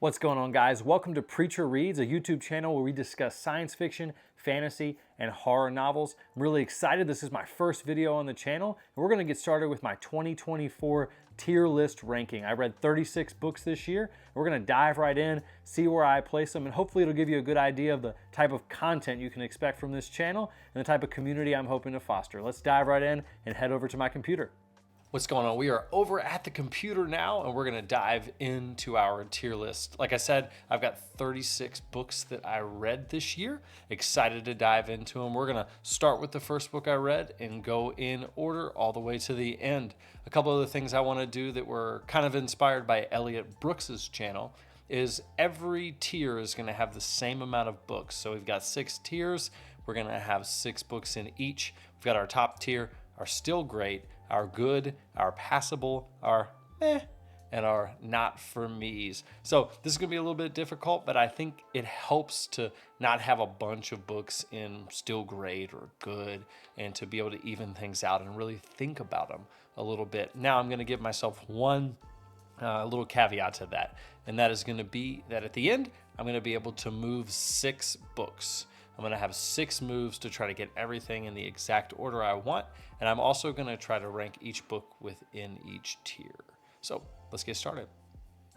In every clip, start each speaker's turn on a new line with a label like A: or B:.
A: What's going on, guys? Welcome to Preacher Reads, a YouTube channel where we discuss science fiction, fantasy, and horror novels. I'm really excited. This is my first video on the channel, and we're going to get started with my 2024 tier list ranking. I read 36 books this year. We're going to dive right in, see where I place them, and hopefully it'll give you a good idea of the type of content you can expect from this channel and the type of community I'm hoping to foster. Let's dive right in and head over to my computer. What's going on? We are over at the computer now, and we're going to dive into our tier list. Like I said, I've got 36 books that I read this year. Excited to dive into them. We're going to start with the first book I read and go in order all the way to the end. A couple other things I want to do that were kind of inspired by Elliot Brooks's channel is every tier is going to have the same amount of books. So we've got 6 tiers. We're going to have 6 books in each. We've got our top tier, our still great, our good, our passable, our meh, and our not for me's. So this is gonna be a little bit difficult, but I think it helps to not have a bunch of books in still great or good and to be able to even things out and really think about them a little bit. Now I'm gonna give myself one little caveat to that, and that is gonna be that at the end, I'm gonna be able to move 6 books. I'm going to have 6 moves to try to get everything in the exact order I want. And I'm also going to try to rank each book within each tier. So let's get started.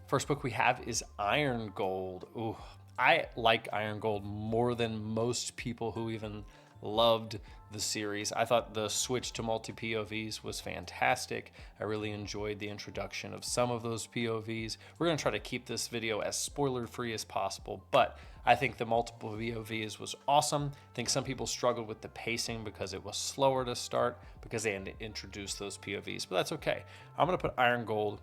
A: First book we have is Iron Gold. Ooh, I like Iron Gold more than most people who even loved the series. I thought the switch to multi-POVs was fantastic. I really enjoyed the introduction of some of those POVs. We're going to try to keep this video as spoiler-free as possible, but I think the multiple POVs was awesome. I think some people struggled with the pacing because it was slower to start because they had to introduce those POVs, but that's okay. I'm going to put Iron Gold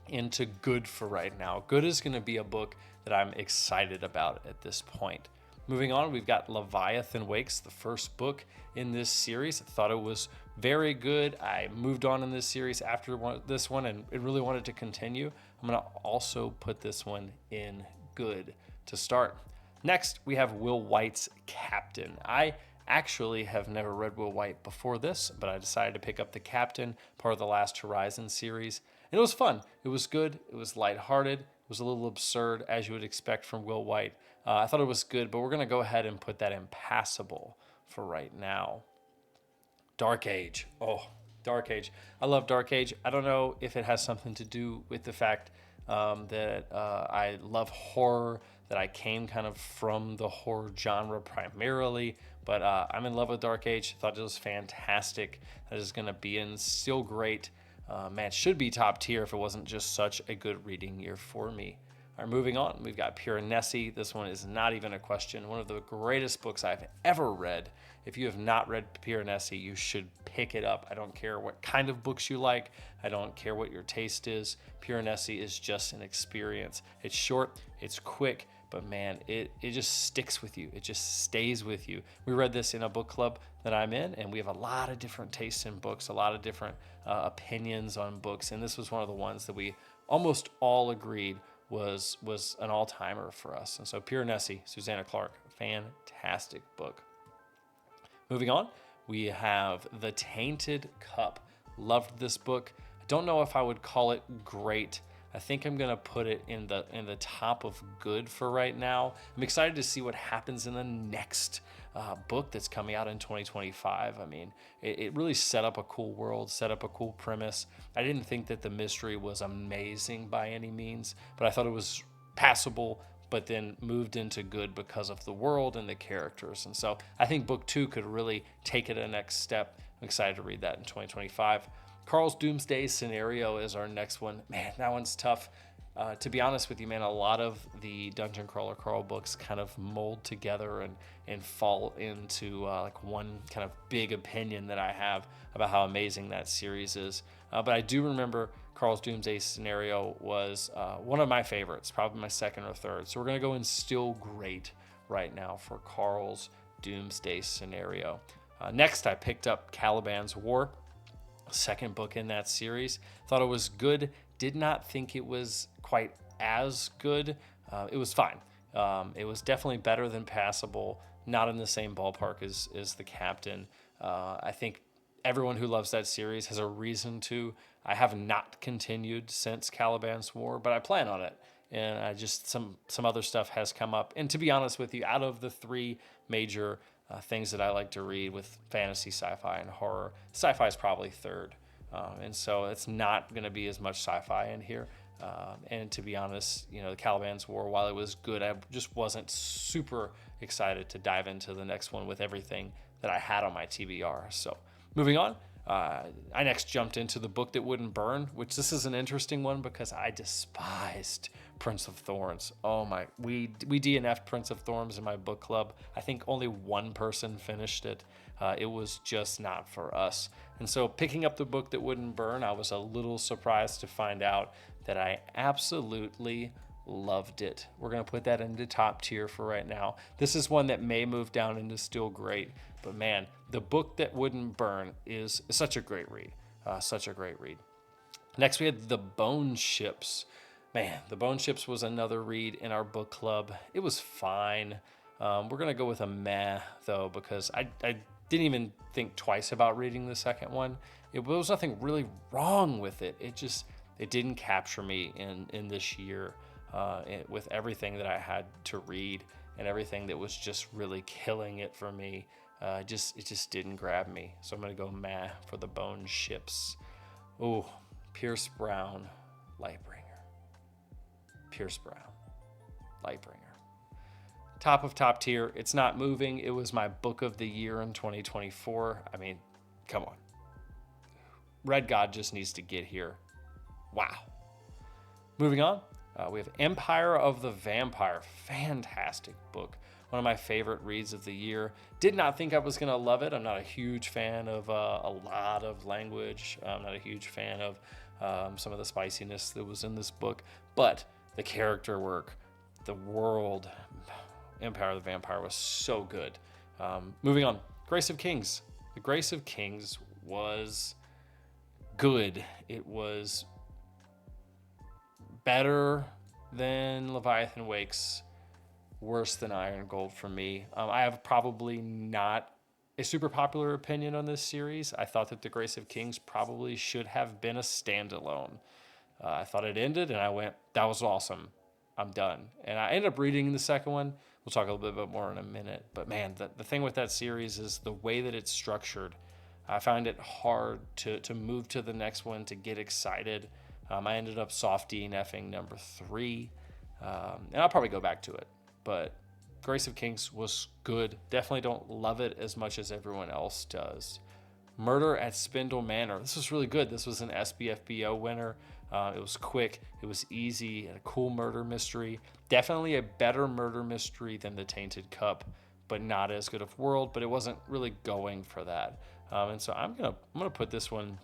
A: into good for right now. Good is going to be a book that I'm excited about at this point. Moving on, we've got Leviathan Wakes, the first book in this series. I thought it was very good. I moved on in this series after this one and really wanted to continue. I'm going to also put this one in good to start. Next, we have Will White's Captain. I actually have never read Will White before this, but I decided to pick up The Captain, part of the Last Horizon series. And it was fun. It was good. It was lighthearted. It was a little absurd, as you would expect from Will White. I thought it was good, but we're going to go ahead and put that in passable for right now. Dark Age. Oh, Dark Age. I love Dark Age. I don't know if it has something to do with the fact that I love horror, that I came kind of from the horror genre primarily, but I'm in love with Dark Age. Thought it was fantastic. That is going to be in still great. Man, it should be top tier if it wasn't just such a good reading year for me. All right, moving on, we've got Pure Nessie. This one is not even a question. One of the greatest books I've ever read. If you have not read Pure Nessie, you should pick it up. I don't care what kind of books you like. I don't care what your taste is. Pure Nessie is just an experience. It's short, it's quick, but man, it just sticks with you. It just stays with you. We read this in a book club that I'm in, and we have a lot of different tastes in books, a lot of different opinions on books, and this was one of the ones that we almost all agreed was an all-timer for us. And so Pure Nessie, Susanna Clark, fantastic book. Moving on, we have The Tainted Cup. Loved this book. I don't know if I would call it great. I think I'm gonna put it in the top of good for right now. I'm excited to see what happens in the next book that's coming out in 2025. I mean, it really set up a cool world, set up a cool premise. I didn't think that the mystery was amazing by any means, but I thought it was passable, but then moved into good because of the world and the characters. And so I think book 2 could really take it a next step. I'm excited to read that in 2025. Carl's Doomsday Scenario is our next one. Man, that one's tough. To be honest with you, man, a lot of the Dungeon Crawler Carl books kind of mold together and fall into like one kind of big opinion that I have about how amazing that series is. But I do remember Carl's Doomsday Scenario was one of my favorites, probably my second or third. So we're going to go in still great right now for Carl's Doomsday Scenario. Next, I picked up Caliban's War, second book in that series. Thought it was good. Did not think it was quite as good. It was fine. It was definitely better than passable. Not in the same ballpark as The Captain. I think everyone who loves that series has a reason to. I have not continued since Caliban's War, but I plan on it. and I just some other stuff has come up. And to be honest with you, out of the three major things that I like to read with fantasy, sci-fi, and horror, sci-fi is probably third. And so it's not going to be as much sci-fi in here. And to be honest, the Caliban's War, while it was good, I just wasn't super excited to dive into the next one with everything that I had on my TBR. So moving on, I next jumped into The Book That Wouldn't Burn, which this is an interesting one because I despised Prince of Thorns. Oh my, we DNF'd Prince of Thorns in my book club. I think only one person finished it. It was just not for us. And so picking up The Book That Wouldn't Burn, I was a little surprised to find out that I absolutely loved it. We're going to put that into top tier for right now. This is one that may move down into still great, but man, The Book That Wouldn't Burn is such a great read. Such a great read. Next, we had The Bone Ships. Man, The Bone Ships was another read in our book club. It was fine. We're going to go with a meh, though, because I didn't even think twice about reading the second one. There was nothing really wrong with it. It didn't capture me in this year with everything that I had to read and everything that was just really killing it for me. It just didn't grab me. So I'm going to go meh for The Bone Ships. Oh, Pierce Brown, Lightbringer. Pierce Brown, Lightbringer. Top of top tier. It's not moving. It was my book of the year in 2024. I mean, come on. Red God just needs to get here. Wow. Moving on, we have Empire of the Vampire. Fantastic book. One of my favorite reads of the year. Did not think I was going to love it. I'm not a huge fan of a lot of language. I'm not a huge fan of some of the spiciness that was in this book. But the character work, the world, Empire of the Vampire was so good. Moving on, Grace of Kings. The Grace of Kings was good. It was better than Leviathan Wakes, worse than Iron Gold for me. I have probably not a super popular opinion on this series. I thought that The Grace of Kings probably should have been a standalone. I thought it ended and I went, that was awesome. I'm done. And I ended up reading the second one. We'll talk a little bit more in a minute. But man, the thing with that series is the way that it's structured. I find it hard to move to the next one, to get excited. I ended up soft DNFing number 3. And I'll probably go back to it. But Grace of Kings was good. Definitely don't love it as much as everyone else does. Murder at Spindle Manor. This was really good. This was an SBFBO winner. It was quick. It was easy. And a cool murder mystery. Definitely a better murder mystery than The Tainted Cup, but not as good of world. But it wasn't really going for that. And so I'm gonna put this one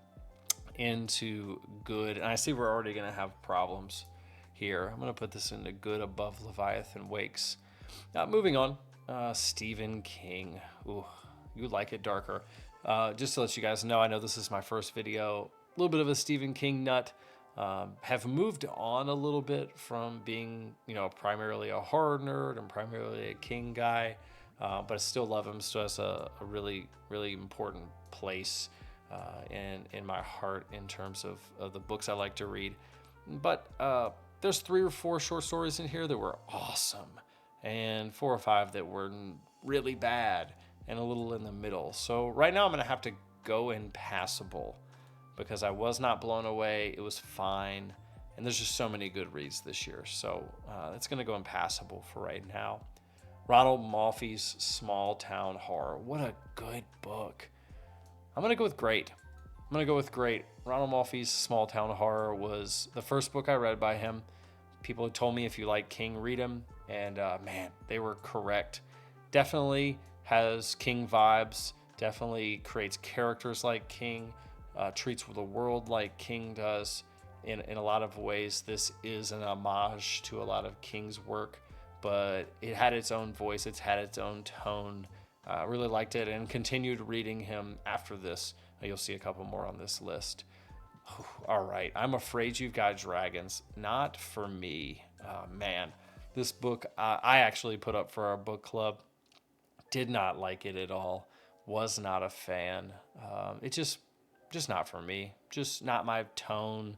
A: into good. And I see we're already gonna have problems here. I'm gonna put this into good above Leviathan Wakes. Moving on, Stephen King. Ooh, you like it darker. Just to let you guys know, I know this is my first video. A little bit of a Stephen King nut. Have moved on a little bit from being, primarily a horror nerd and primarily a King guy. But I still love him. Still has a really, really important place in my heart in terms of the books I like to read. But there's 3 or 4 short stories in here that were awesome, and 4 or 5 that were really bad and a little in the middle. So right now I'm going to have to go impassable because I was not blown away. It was fine. And there's just so many good reads this year. So it's going to go impassable for right now. Ronald Moffe's Small Town Horror. What a good book. I'm going to go with great. Ronald Moffe's Small Town Horror was the first book I read by him. People had told me if you like King, read him. And man, they were correct. Definitely has King vibes. Definitely creates characters like King. Treats the world like King does. In a lot of ways, this is an homage to a lot of King's work. But it had its own voice. It's had its own tone. I really liked it and continued reading him after this. You'll see a couple more on this list. All right. I'm Afraid You've Got Dragons. Not for me. Man, this book I actually put up for our book club. Did not like it at all. Was not a fan. It just not for me. Just not my tone.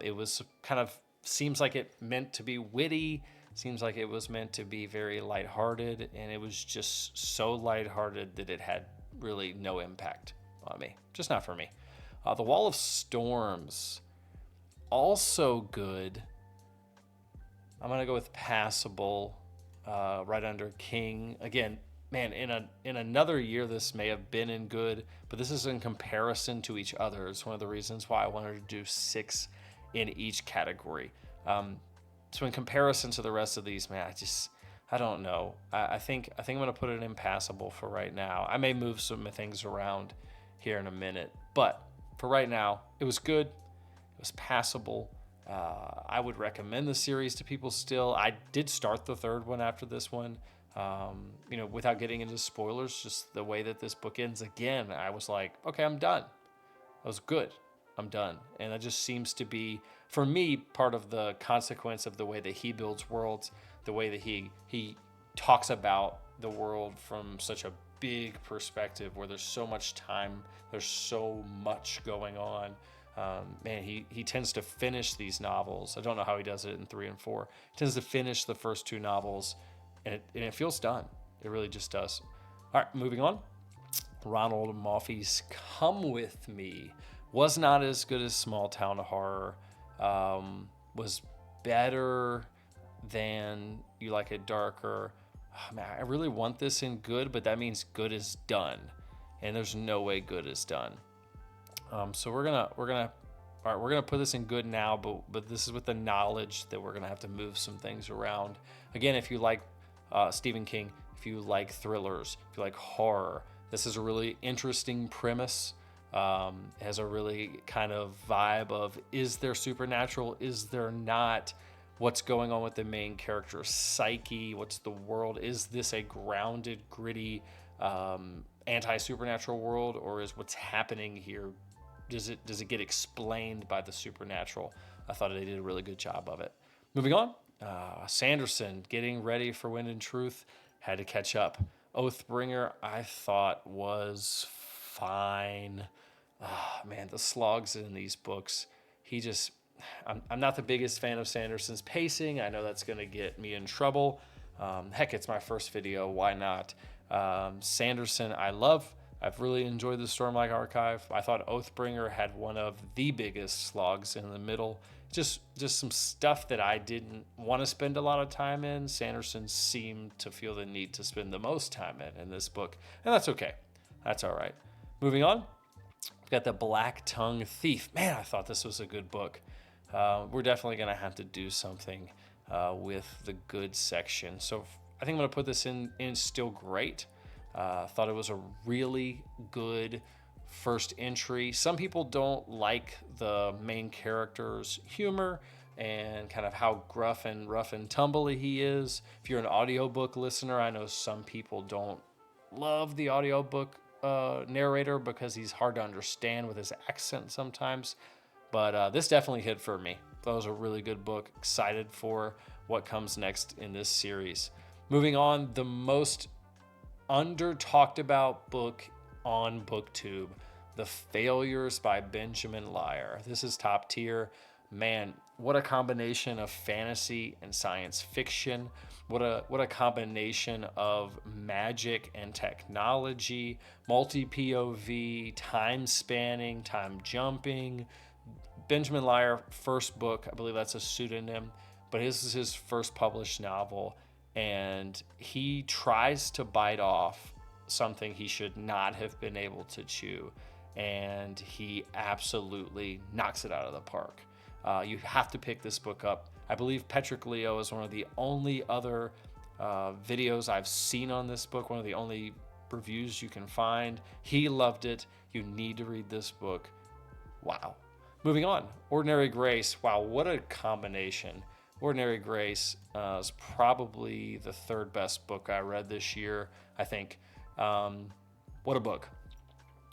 A: It was kind of seems like it meant to be witty, seems like it was meant to be very lighthearted, and it was just so lighthearted that it had really no impact on me. Just not for me. The Wall of Storms, also good. I'm going to go with passable, right under King. Again, man, in another year, this may have been in good, but this is in comparison to each other. It's one of the reasons why I wanted to do 6 in each category. So in comparison to the rest of these, man, I don't know. I think I'm going to put it in passable for right now. I may move some things around here in a minute, but for right now, it was good. It was passable. I would recommend the series to people still. I did start the 3rd one after this one. Without getting into spoilers, just the way that this book ends again, I was like, okay, I'm done. That was good. I'm done. And that just seems to be, for me, part of the consequence of the way that he builds worlds, the way that he talks about the world from such a big perspective where there's so much time, there's so much going on. Man, he tends to finish these novels. I don't know how he does it in 3 and 4. He tends to finish the first 2 novels, and it feels done. It really just does. All right, moving on. Ronald Moffe's Come With Me was not as good as Small Town Horror. Was better than You Like It Darker. Oh, man, I really want this in good, but that means good is done, and there's no way good is done. So we're gonna put this in good now, but this is with the knowledge that we're gonna have to move some things around. Again, if you like Stephen King, if you like thrillers, if you like horror, this is a really interesting premise. It has a really kind of vibe of, is there supernatural? Is there not? What's going on with the main character's psyche? What's the world? Is this a grounded, gritty, anti-supernatural world, or is what's happening here, does it get explained by the supernatural? I thought they did a really good job of it. Moving on, Sanderson, Getting Ready for Wind and Truth, had to catch up. Oathbringer, I thought was fine. Man, the slogs in these books, I'm not the biggest fan of Sanderson's pacing. I know that's going to get me in trouble. Heck, it's my first video. Why not? Sanderson, I love. I've really enjoyed the Stormlight Archive. I thought Oathbringer had one of the biggest slogs in the middle. Just some stuff that I didn't want to spend a lot of time in. Sanderson seemed to feel the need to spend the most time in this book, and that's okay. That's all right. Moving on, we've got The Black Tongue Thief. Man, I thought this was a good book. We're definitely going to have to do something with the good section. So I think I'm going to put this in still great. Thought it was a really good first entry. Some people don't like the main character's humor and kind of how gruff and rough and tumbly he is. If you're an audiobook listener, I know some people don't love the audiobook narrator because he's hard to understand with his accent sometimes. But this definitely hit for me. That was a really good book. Excited for what comes next in this series. Moving on, the most under talked about book on BookTube, The Failures by Benjamin Lyer. This is top tier. Man, what a combination of fantasy and science fiction. What a combination of magic and technology, multi-POV, time spanning, time jumping. Benjamin Lyer, first book, I believe that's a pseudonym, but this is his first published novel. And he tries to bite off something he should not have been able to chew. And he absolutely knocks it out of the park. You have to pick this book up. I believe Patrick Leo is one of the only other videos I've seen on this book, one of the only reviews you can find. He loved it. You need to read this book. Wow. Moving on, Ordinary Grace. Wow, what a combination. Ordinary Grace is probably the 3rd best book I read this year, I think. What a book.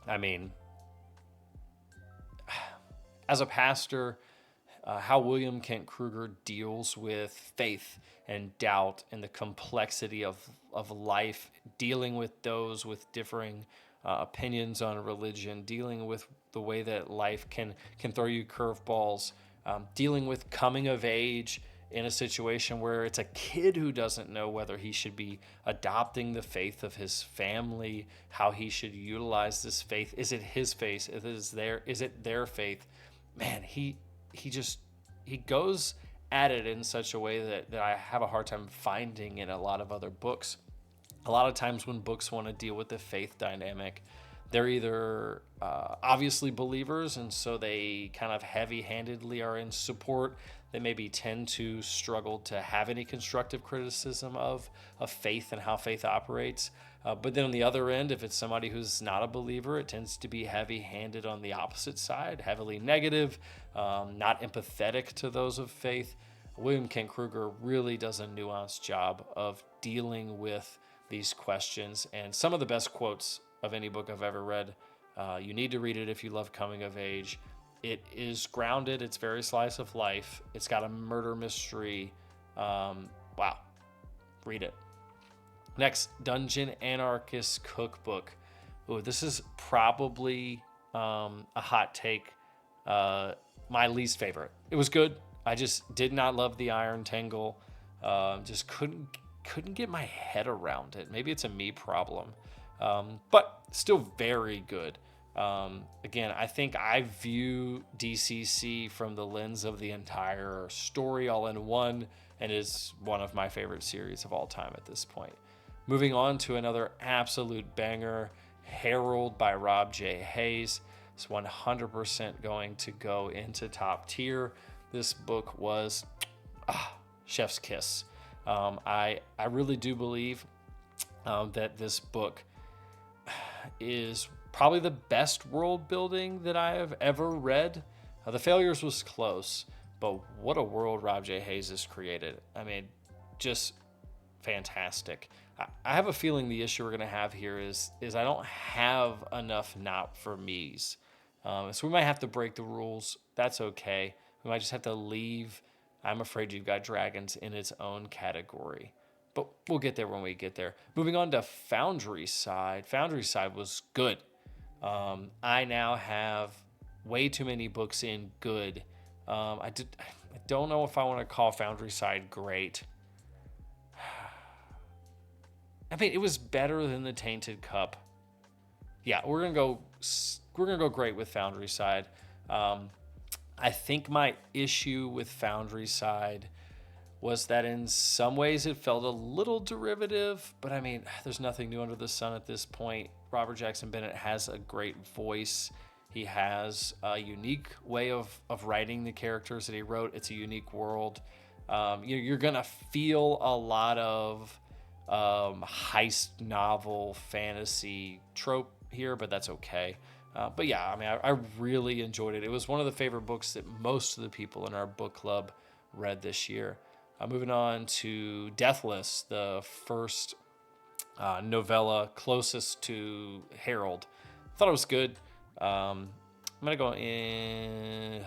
A: I mean, as a pastor, how William Kent Kruger deals with faith and doubt and the complexity of life, dealing with those with differing opinions on religion, dealing with the way that life can throw you curveballs. dealing with coming of age in a situation where it's a kid who doesn't know whether he should be adopting the faith of his family, how he should utilize this faith. Is it his faith? Is it their faith? Man, he goes at it in such a way that I have a hard time finding in a lot of other books. A lot of times when books want to deal with the faith dynamic, they're either obviously believers, and so they kind of heavy-handedly are in support. They maybe tend to struggle to have any constructive criticism of faith and how faith operates. But then on the other end, if it's somebody who's not a believer, it tends to be heavy-handed on the opposite side, heavily negative, not empathetic to those of faith. William Kent Kruger really does a nuanced job of dealing with these questions, and some of the best quotes of any book I've ever read. You need to read it if you love coming of age. It is grounded. It's very slice of life. It's got a murder mystery. Wow. Read it. Next, Dungeon Anarchist Cookbook. Ooh, this is probably a hot take. My least favorite. It was good. I just did not love the Iron Tangle. Just couldn't get my head around it. Maybe it's a me problem. But still very good. Again, I think I view DCC from the lens of the entire story all in one, and is one of my favorite series of all time at this point. Moving on to another absolute banger, Herald by Rob J. Hayes. It's 100% going to go into top tier. This book was chef's kiss. I really do believe that this book is probably the best world building that I have ever read. The Failures was close, but what a world Rob J. Hayes has created. I mean, just fantastic. I have a feeling the issue we're going to have here is I don't have enough not for me's. So we might have to break the rules. That's okay. We might just have to leave I'm Afraid You've Got Dragons in its own category. But we'll get there when we get there. Moving on to Foundry Side. Foundry Side was good. I now have way too many books in good. I don't know if I want to call Foundry Side great. I mean, it was better than The Tainted Cup. Yeah, we're gonna go great with Foundry Side. I think my issue with Foundry Side was that in some ways it felt a little derivative, but I mean, there's nothing new under the sun at this point. Robert Jackson Bennett has a great voice. He has a unique way of writing the characters that he wrote. It's a unique world. You're gonna feel a lot of heist novel fantasy trope here, but that's okay. But yeah, I mean, I really enjoyed it. It was one of the favorite books that most of the people in our book club read this year. Moving on to Deathless, the first novella closest to Herald. I thought it was good. I'm gonna go in.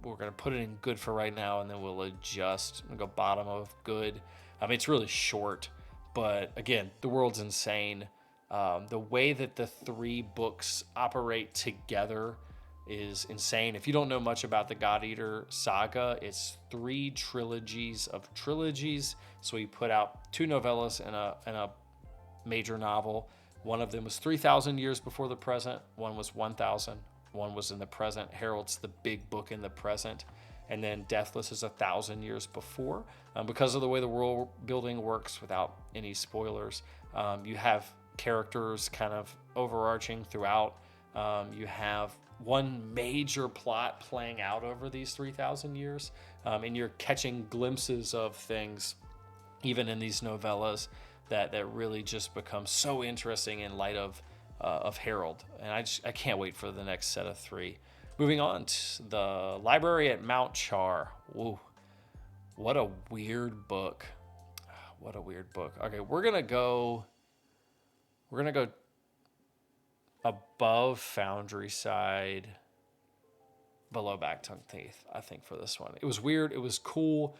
A: We're gonna put it in good for right now, and then we'll adjust. I'm gonna go bottom of good. I mean, it's really short, but again, the world's insane. The way that the three books operate together is insane. If you don't know much about the God Eater saga, it's 3 trilogies of trilogies. So he put out 2 novellas and a major novel. One of them was 3,000 years before the present. One was 1,000. One was in the present. Herald's the big book in the present. And then Deathless is 1,000 years before. Because of the way the world building works, without any spoilers, you have characters kind of overarching throughout. You have one major plot playing out over these 3,000 years, and you're catching glimpses of things even in these novellas that really just become so interesting in light of Herald. And I can't wait for the next set of 3. Moving on to The Library at Mount Char. Woo, what a weird book. What a weird book. Okay, we're gonna go above Foundry Side, below Back Tongue Teeth, I think, for this one. It was weird. It was cool.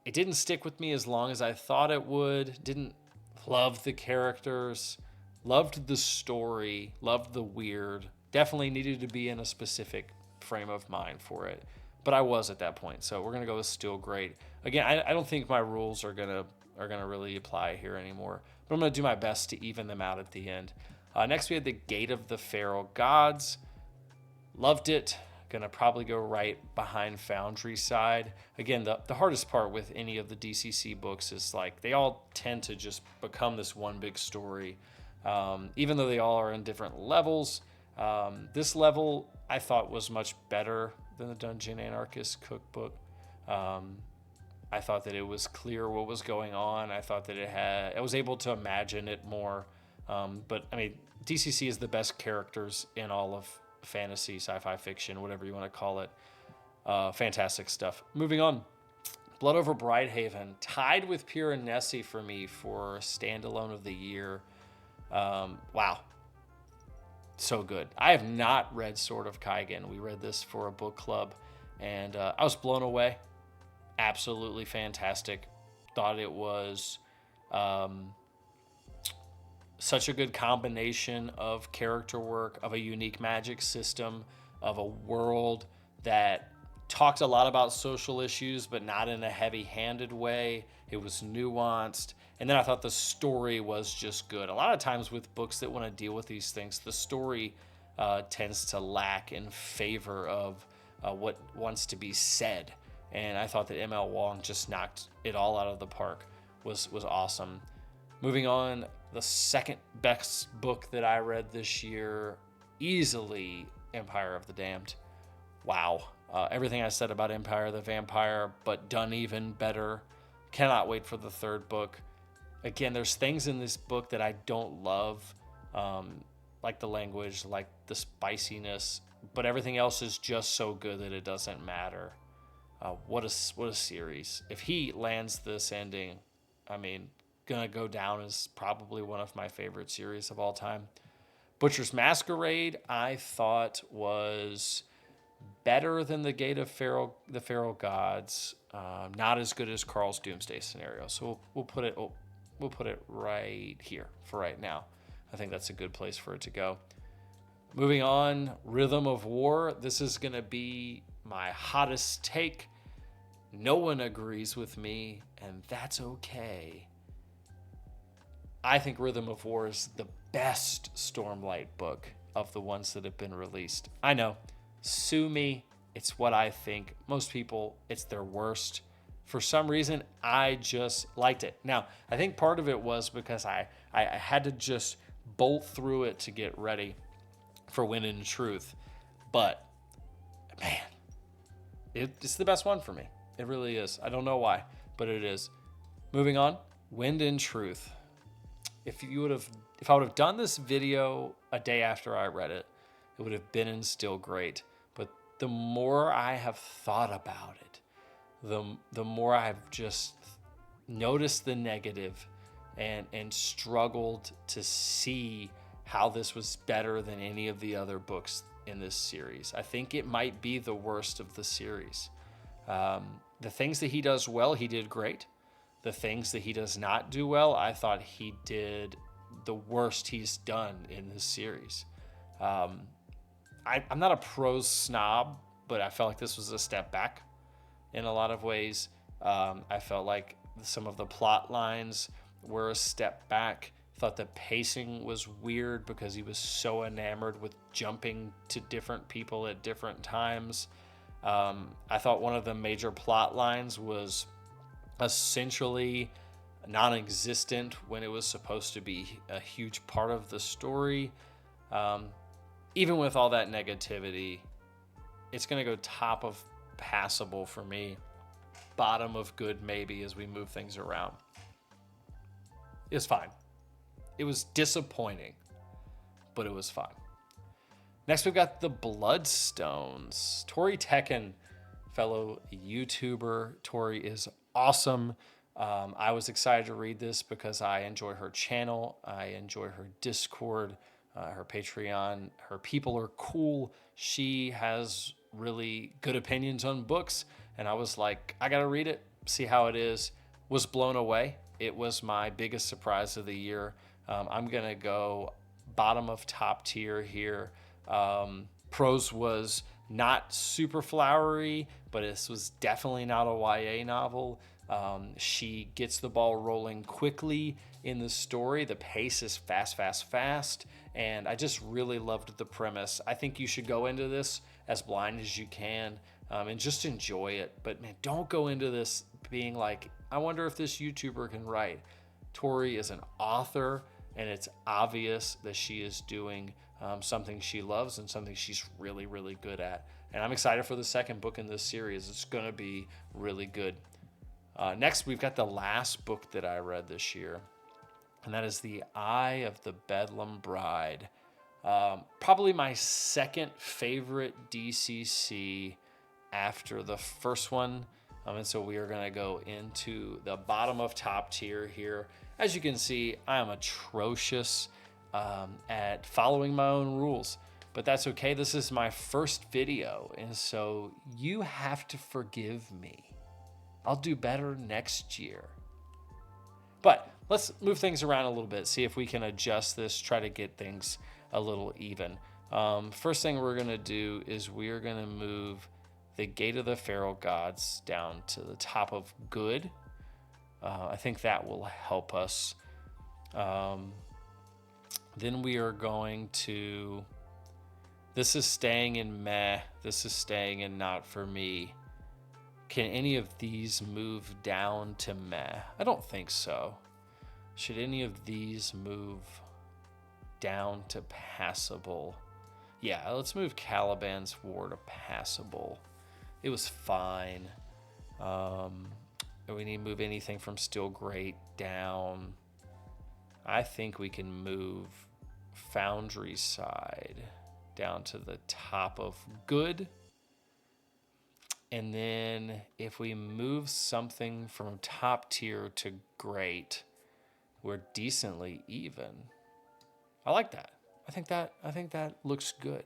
A: It didn't stick with me as long as I thought it would. Didn't love the characters. Loved the story. Loved the weird. Definitely needed to be in a specific frame of mind for it, but I was at that point. So we're gonna go with still great. Again, I don't think my rules are gonna really apply here anymore, but I'm gonna do my best to even them out at the end. Next, we had The Gate of the Feral Gods. Loved it. Gonna probably go right behind Foundry Side. Again, the hardest part with any of the DCC books is like they all tend to just become this one big story, even though they all are in different levels. This level I thought was much better than the Dungeon Anarchist cookbook. I thought that it was clear what was going on. I thought that I was able to imagine it more. But I mean, DCC is the best characters in all of fantasy, sci-fi fiction, whatever you want to call it. Fantastic stuff. Moving on. Blood Over Brighthaven, tied with Piranesi for me for standalone of the year. Wow. So good. I have not read Sword of Kaigen. We read this for a book club, and I was blown away. Absolutely fantastic. Thought it was such a good combination of character work, of a unique magic system, of a world that talked a lot about social issues, but not in a heavy-handed way. It was nuanced. And then I thought the story was just good. A lot of times with books that want to deal with these things, the story tends to lack in favor of what wants to be said. And I thought that M.L. Wong just knocked it all out of the park. Was awesome. Moving on, the second best book that I read this year, easily Empire of the Damned. Wow. Everything I said about Empire of the Vampire, but done even better. Cannot wait for the third book. Again, there's things in this book that I don't love, like the language, like the spiciness, but everything else is just so good that it doesn't matter. What a series. If he lands this ending, I mean, gonna go down as probably one of my favorite series of all time. Butcher's Masquerade, I thought was better than The Gate of the Feral Gods. Not as good as Carl's Doomsday Scenario. So we'll put it right here for right now. I think that's a good place for it to go. Moving on, Rhythm of War. This is gonna be my hottest take. No one agrees with me, and that's okay. I think Rhythm of War is the best Stormlight book of the ones that have been released. I know, sue me, it's what I think. Most people, it's their worst. For some reason, I just liked it. Now, I think part of it was because I had to just bolt through it to get ready for Wind and Truth. But, man, it's the best one for me. It really is. I don't know why, but it is. Moving on, Wind and Truth. If I would have done this video a day after I read it, it would have been and still great. But the more I have thought about it, the more I've just noticed the negative and struggled to see how this was better than any of the other books in this series. I think it might be the worst of the series. The things that he does well, he did great. The things that he does not do well, I thought he did the worst he's done in this series. I'm not a prose snob, but I felt like this was a step back in a lot of ways. I felt like some of the plot lines were a step back. Thought the pacing was weird because he was so enamored with jumping to different people at different times. I thought one of the major plot lines was essentially non-existent when it was supposed to be a huge part of the story. Even with all that negativity, it's going to go top of passable for me. Bottom of good maybe as we move things around. It's fine. It was disappointing, but it was fine. Next, we've got The Bloodstones. Tori Tekken, fellow YouTuber. Tori is awesome. I was excited to read this because I enjoy her channel. I enjoy her Discord, her Patreon. Her people are cool. She has really good opinions on books. And I was like, I got to read it, see how it is. Was blown away. It was my biggest surprise of the year. I'm going to go bottom of top tier here. Prose was not super flowery, but this was definitely not a YA novel. She gets the ball rolling quickly in the story. The pace is fast, fast, fast. And I just really loved the premise. I think you should go into this as blind as you can and just enjoy it. But man, don't go into this being like, I wonder if this YouTuber can write. Tori is an author, and it's obvious that she is doing something she loves and something she's really, really good at. And I'm excited for the second book in this series. It's going to be really good. Next, we've got the last book that I read this year, and that is The Eye of the Bedlam Bride. Probably my second favorite DCC after the first one. And so we are going to go into the bottom of top tier here. As you can see, I am atrocious at following my own rules, but that's okay. This is my first video, and so you have to forgive me. I'll do better next year. But let's move things around a little bit, see if we can adjust this, try to get things a little even. First thing we're going to do is we're going to move the Gate of the Feral Gods down to the top of good. I think that will help us. Then we are going to, this is staying in meh, this is staying in not for me. Can any of these move down to meh? I don't think so. Should any of these move down to passable? Yeah, let's move Caliban's War to passable. It was fine. We need to move anything from still great down. I think we can move Foundry side down to the top of good. And then if we move something from top tier to great, we're decently even. I like that. I think that looks good.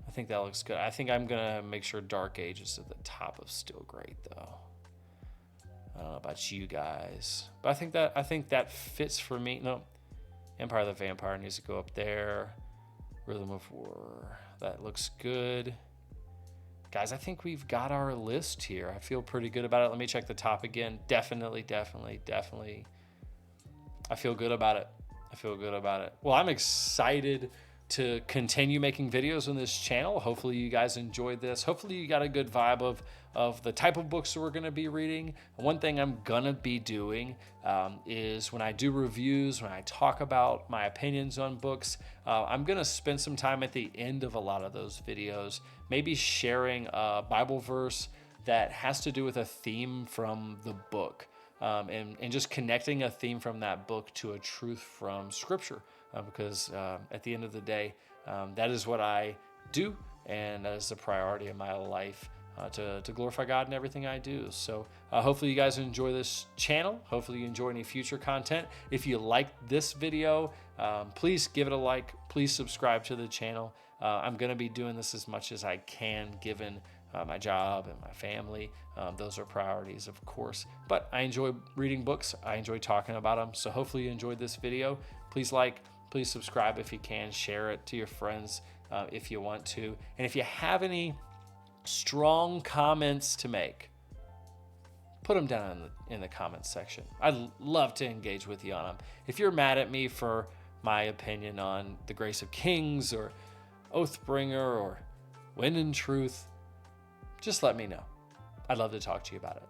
A: I think that looks good. I think I'm gonna make sure Dark Age is at the top of still great though. I don't know about you guys, but I think that fits for me. No, Empire of the Vampire needs to go up there. Rhythm of War, that looks good. Guys, I think we've got our list here. I feel pretty good about it. Let me check the top again. Definitely. I feel good about it. Well, I'm excited to continue making videos on this channel. Hopefully you guys enjoyed this. Hopefully you got a good vibe of the type of books that we're gonna be reading. One thing I'm gonna be doing is when I do reviews, when I talk about my opinions on books, I'm gonna spend some time at the end of a lot of those videos, maybe sharing a Bible verse that has to do with a theme from the book. And just connecting a theme from that book to a truth from Scripture, because at the end of the day, that is what I do, and that is the priority of my life, to glorify God in everything I do. So hopefully you guys enjoy this channel. Hopefully you enjoy any future content. If you like this video, please give it a like. Please subscribe to the channel. I'm going to be doing this as much as I can, given my job and my family. Those are priorities, of course, but I enjoy reading books. I enjoy talking about them. So hopefully you enjoyed this video. Please like, please subscribe if you can, share it to your friends if you want to. And if you have any strong comments to make, put them down in the comments section. I'd love to engage with you on them. If you're mad at me for my opinion on The Grace of Kings or Oathbringer or Wind and Truth, just let me know. I'd love to talk to you about it.